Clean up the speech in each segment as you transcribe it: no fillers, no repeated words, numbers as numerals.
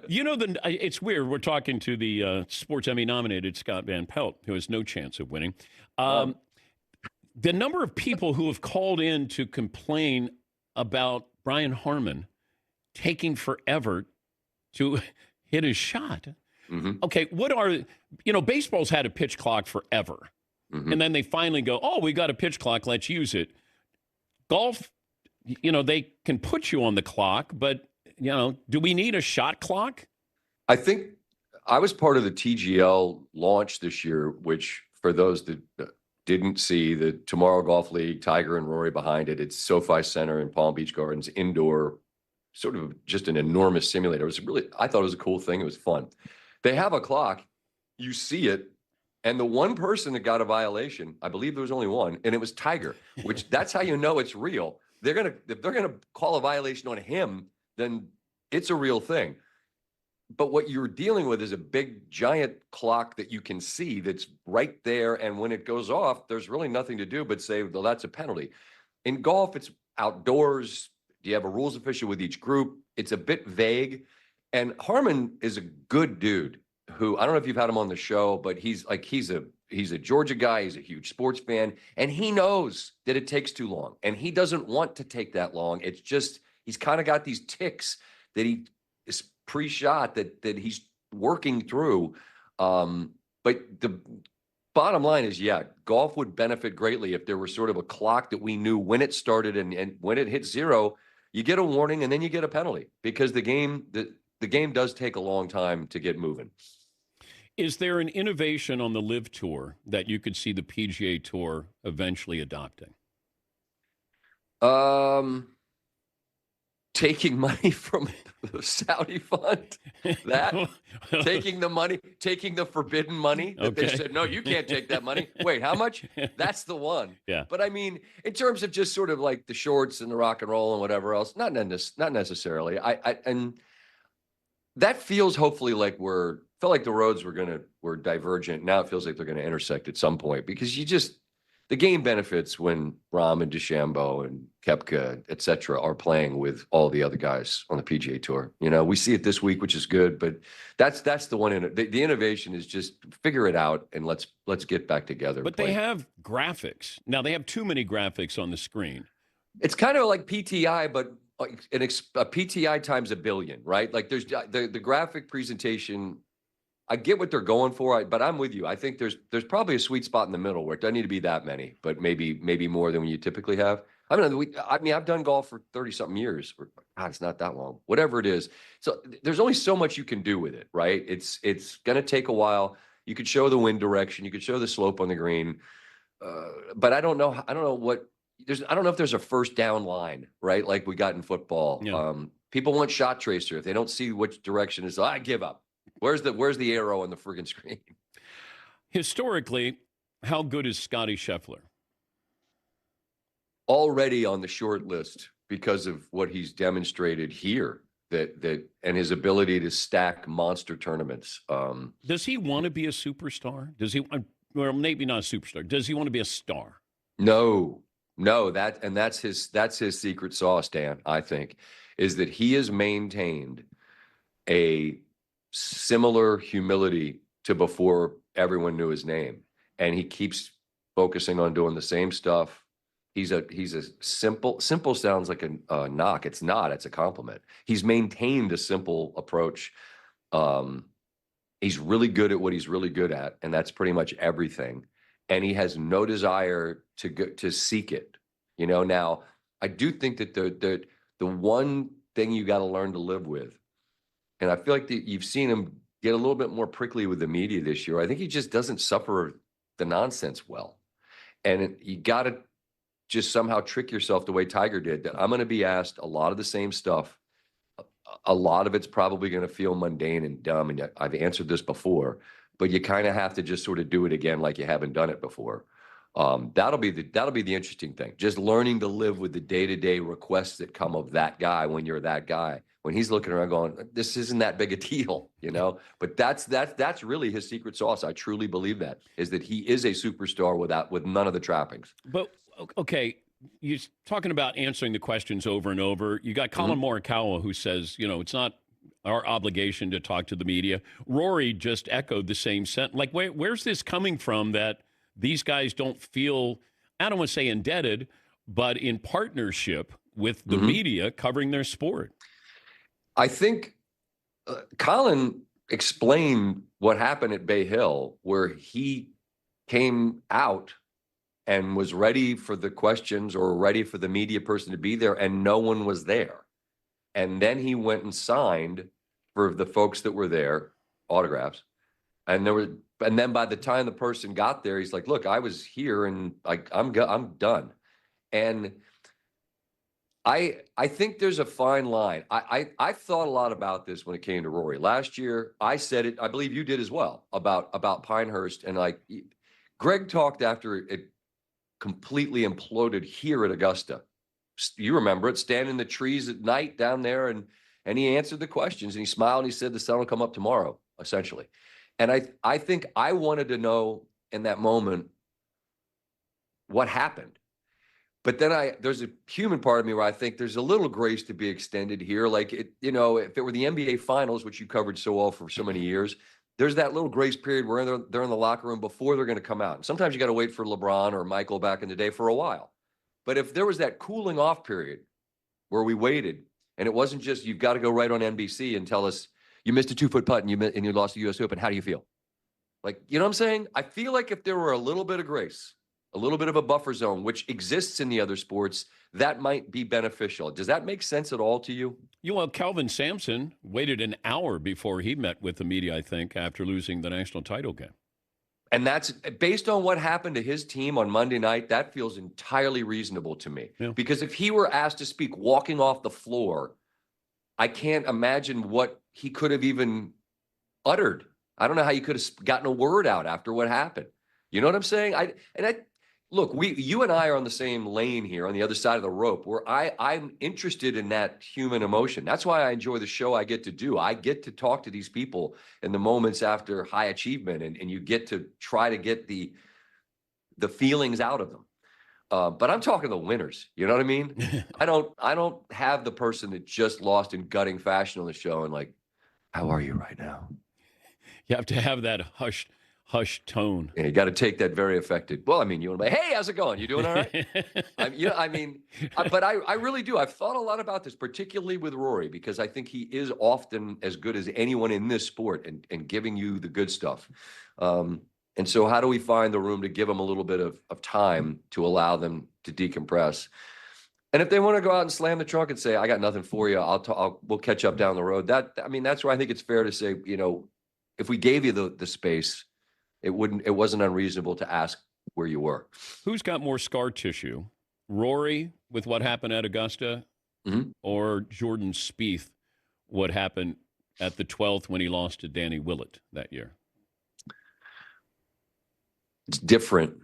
It's weird. We're talking to the Sports Emmy nominated Scott Van Pelt, who has no chance of winning. Um, The number of people who have called in to complain about Brian Harman taking forever to hit his shot. mhm, Okay, baseball's had a pitch clock forever. mhm. And then they finally go, oh, we got a pitch clock, let's use it. Golf, they can put you on the clock, but, do we need a shot clock? I think I was part of the TGL launch this year, which for those that didn't see the Tomorrow Golf League, Tiger and Rory behind it, it's SoFi Center in Palm Beach Gardens, indoor, sort of just an enormous simulator. I thought it was a cool thing. It was fun. They have a clock, you see it, and the one person that got a violation, I believe there was only one, and it was Tiger, which that's how you know it's real. If they're gonna call a violation on him, then it's a real thing. But what you're dealing with is a big, giant clock that you can see that's right there. And when it goes off, there's really nothing to do but say, well, that's a penalty. In golf, it's outdoors. Do you have a rules official with each group? It's a bit vague. And Harmon is a good dude who, I don't know if you've had him on the show, but he's a Georgia guy. He's a huge sports fan. And he knows that it takes too long. And he doesn't want to take that long. It's just, he's kind of got these ticks that he is pre-shot that he's working through. But the bottom line is, golf would benefit greatly if there were sort of a clock that we knew when it started and when it hit zero, you get a warning and then you get a penalty because the game does take a long time to get moving. Is there an innovation on the LIV Tour that you could see the PGA Tour eventually adopting? Taking money from the Saudi fund, taking the forbidden money that they said, no, you can't take that money. Wait, how much? That's the one. Yeah. But I mean, in terms of just sort of like the shorts and the rock and roll and whatever else, not necessarily. And that feels hopefully like felt like the roads were divergent. Now it feels like they're going to intersect at some point because the game benefits when Rahm and DeChambeau and Koepka, et cetera, are playing with all the other guys on the PGA Tour. We see it this week, which is good, but that's the one. The innovation is just figure it out and let's get back together. But they have graphics. Now, they have too many graphics on the screen. It's kind of like PTI, but like a PTI times a billion, right? Like there's the graphic presentation. I get what they're going for, but I'm with you. I think there's probably a sweet spot in the middle where it doesn't need to be that many, but maybe more than you typically have. I mean, I've done golf for 30-something years. God, it's not that long. Whatever it is. So there's only so much you can do with it, right? It's going to take a while. You could show the wind direction. You could show the slope on the green. But I don't know if there's a first down line, right? Like we got in football. Yeah. People want shot tracer. If they don't see which direction is, I give up. Where's the arrow on the friggin' screen? Historically, how good is Scottie Scheffler? Already on the short list because of what he's demonstrated here, that and his ability to stack monster tournaments. Does he want to be a superstar? Does he? Well, maybe not a superstar. Does he want to be a star? No. That's his secret sauce, Dan. I think is that he has maintained a similar humility to before everyone knew his name, and he keeps focusing on doing the same stuff. He's a simple sounds like a knock. It's not. It's a compliment. He's maintained a simple approach. He's really good at what he's really good at, and that's pretty much everything. And he has no desire to seek it. Now I do think that the one thing you got to learn to live with. And I feel like you've seen him get a little bit more prickly with the media this year. I think he just doesn't suffer the nonsense well. And you got to just somehow trick yourself the way Tiger did, that I'm going to be asked a lot of the same stuff. A lot of it's probably going to feel mundane and dumb. And I've answered this before, but you kind of have to just sort of do it again like you haven't done it before. That'll be the interesting thing. Just learning to live with the day-to-day requests that come of that guy when you're that guy. When he's looking around going, this isn't that big a deal, But that's really his secret sauce. I truly believe that, is that he is a superstar with none of the trappings. But, okay, you're talking about answering the questions over and over. You got Colin Morikawa who says, it's not our obligation to talk to the media. Rory just echoed the same sentence. Like, where's this coming from that these guys don't feel, I don't want to say indebted, but in partnership with the media covering their sport? I think Colin explained what happened at Bay Hill, where he came out and was ready for the questions or ready for the media person to be there, and no one was there. And then he went and signed for the folks that were there autographs. And then by the time the person got there, he's like, "Look, I was here, and I'm done." And I think there's a fine line. I've thought a lot about this when it came to Rory. Last year, I said it, I believe you did as well, about Pinehurst. And like Greg talked after it completely imploded here at Augusta. You remember it, standing in the trees at night down there, and he answered the questions, and he smiled, and he said the sun will come up tomorrow, essentially. And I think I wanted to know in that moment what happened. But then there's a human part of me where I think there's a little grace to be extended here. Like, if it were the NBA Finals, which you covered so well for so many years, there's that little grace period where they're in the locker room before they're going to come out. And sometimes you got to wait for LeBron or Michael back in the day for a while. But if there was that cooling off period where we waited, and it wasn't just you've got to go right on NBC and tell us you missed a 2-foot putt and you lost the U.S. Open, how do you feel? Like, you know what I'm saying? I feel like if there were a little bit of grace, a little bit of a buffer zone, which exists in the other sports, that might be beneficial. Does that make sense at all to you? Well, Kelvin Sampson waited an hour before he met with the media, I think, after losing the national title game. And that's based on what happened to his team on Monday night. That feels entirely reasonable to me. Yeah. Because if he were asked to speak walking off the floor, I can't imagine what he could have even uttered. I don't know how you could have gotten a word out after what happened. You know what I'm saying? Look, you and I are on the same lane here, on the other side of the rope, where I'm interested in that human emotion. That's why I enjoy the show I get to do. I get to talk to these people in the moments after high achievement, and you get to try to get the feelings out of them. But I'm talking the winners. You know what I mean? I don't have the person that just lost in gutting fashion on the show and like, how are you right now? You have to have that hushed tone. Yeah, you got to take that very affected. Well, I mean, you want to be, hey, how's it going? You doing all right? But I really do. I've thought a lot about this, particularly with Rory, because I think he is often as good as anyone in this sport and giving you the good stuff. And so how do we find the room to give them a little bit of time to allow them to decompress? And if they want to go out and slam the trunk and say, I got nothing for you, we'll catch up down the road. That's where I think it's fair to say, if we gave you the space, it wasn't unreasonable to ask where you were. Who's got more scar tissue, Rory with what happened at Augusta, or Jordan Spieth, what happened at the 12th when he lost to Danny Willett that year? It's different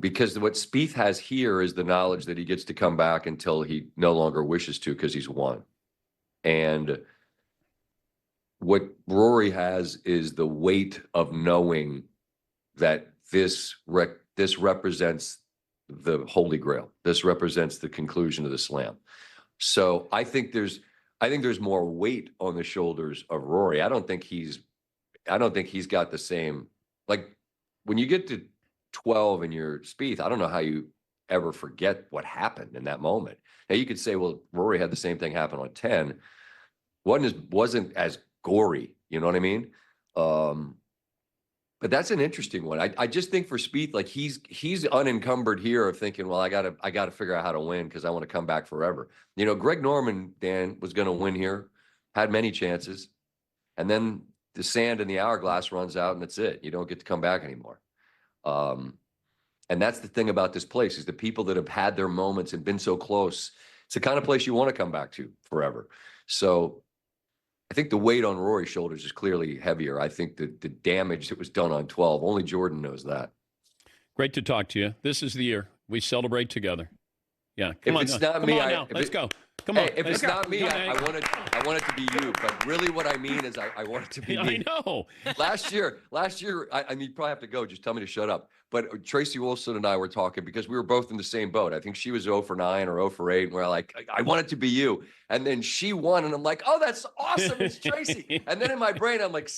because what Spieth has here is the knowledge that he gets to come back until he no longer wishes to because he's won. And what Rory has is the weight of knowing that this represents the Holy Grail. This represents the conclusion of the Slam. So I think there's more weight on the shoulders of Rory. I don't think he's got the same, like when you get to 12 and you're Spieth, I don't know how you ever forget what happened in that moment. Now you could say, well, Rory had the same thing happen on 10. Wasn't as gory, you know what I mean? But that's an interesting one. I just think for Spieth, like he's unencumbered here of thinking, well, I gotta figure out how to win because I want to come back forever. Greg Norman, Dan, was going to win here, had many chances, and then the sand in the hourglass runs out, and that's it. You don't get to come back anymore. And that's the thing about this place is the people that have had their moments and been so close. It's the kind of place you want to come back to forever. So I think the weight on Rory's shoulders is clearly heavier. I think the damage that was done on 12, only Jordan knows that. Great to talk to you. This is the year we celebrate together. Yeah. If it's not me, let's go. Come on. If it's not me, Go, I want it to be you. But really, what I mean is, I want it to be me. I know. Last year, I mean, you probably have to go. Just tell me to shut up. But Tracy Wilson and I were talking because we were both in the same boat. I think she was 0 for 9 or 0 for 8, and we're like, I want it to be you. And then she won, and I'm like, oh, that's awesome, it's Tracy. And then in my brain, I'm like,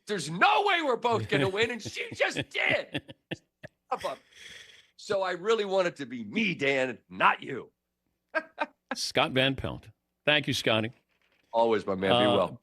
there's no way we're both gonna win, and she just did. So I really want it to be me, Dan, not you. Scott Van Pelt. Thank you, Scotty. Always, my man. Be well.